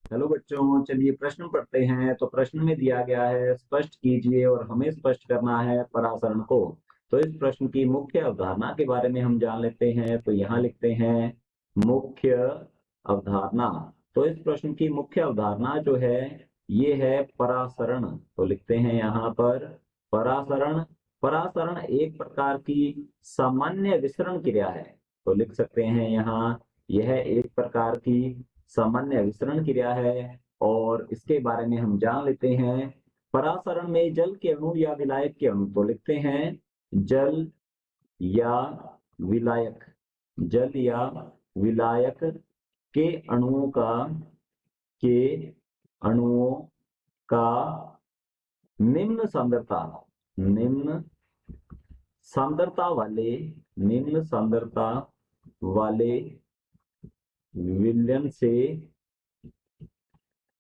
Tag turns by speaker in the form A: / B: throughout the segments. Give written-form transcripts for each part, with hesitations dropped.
A: Hello बच्चों, चलिए प्रश्न पढ़ते हैं। तो प्रश्न में दिया गया है, स्पष्ट कीजिए और हमें स्पष्ट करना है परासरण को। तो इस प्रश्न की मुख्य अवधारणा के बारे में हम जान लेते हैं। तो यहाँ लिखते हैं मुख्य अवधारणा। तो इस प्रश्न की मुख्य अवधारणा जो है ये है परासरण। तो लिखते हैं यहाँ पर परासरण। परासरण एक प्रकार की सामान्य विसरण क्रिया है। तो लिख सकते हैं यहाँ, यह एक प्रकार की सामान्य विसरण क्रिया है और इसके बारे में हम जान लेते हैं। परासरण में जल के अणु या विलायक के अणु। तो लिखते हैं जल या विलायक। जल या विलायक के अणुओं का के अणुओं का निम्न सांद्रता निम्न सांद्रता वाले निम्न सांद्रता वाले विलयन से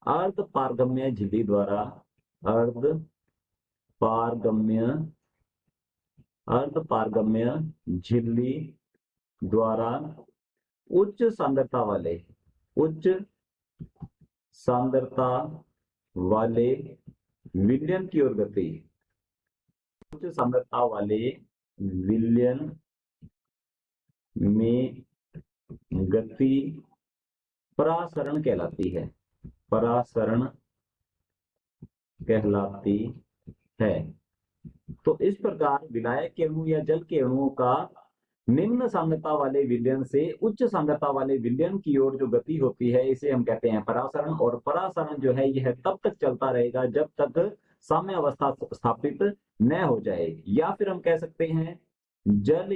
A: अर्ध पारगम्य झिल्ली द्वारा अर्ध पारगम्य अर्ध पारगम्य झिल्ली द्वारा उच्च सांद्रता वाले विलयन की ओर गति। उच्च सांद्रता वाले विलयन में गति परासरण कहलाती है। परासरण कहलाती है। तो इस प्रकार विलायक के अणु या जल के अणुओं का निम्न सांद्रता वाले विलयन से उच्च सांद्रता वाले विलयन की ओर जो गति होती है, इसे हम कहते हैं परासरण। और परासरण जो है यह तब तक चलता रहेगा जब तक साम्य अवस्था स्थापित न हो जाए। या फिर हम कह सकते हैं जल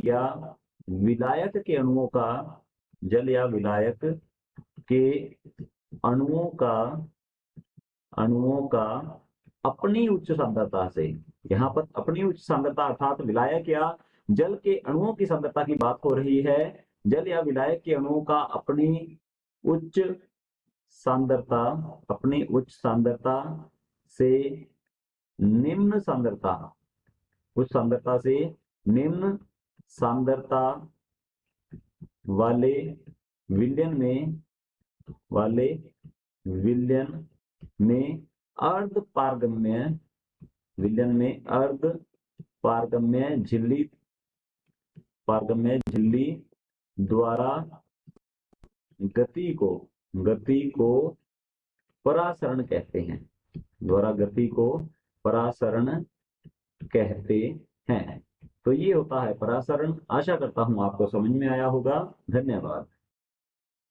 A: या विलायक के अणुओं का जल या विलायक के अणुओं का अपनी उच्च सांद्रता से। यहाँ पर अपनी उच्च सांद्रता अर्थात विलायक या जल के अणुओं की सांद्रता की बात हो रही है। जल या विलायक के अणुओं का उच्च सांद्रता अपनी उच्च सांद्रता से निम्न सांद्रता उच्च सांद्रता से निम्न सांद्रता वाले विलयन में अर्ध पारगम्य झिल्ली द्वारा गति को परासरण कहते हैं। गति को परासरण कहते हैं। तो ये होता है परासरण। आशा करता हूं आपको समझ में आया होगा। धन्यवाद।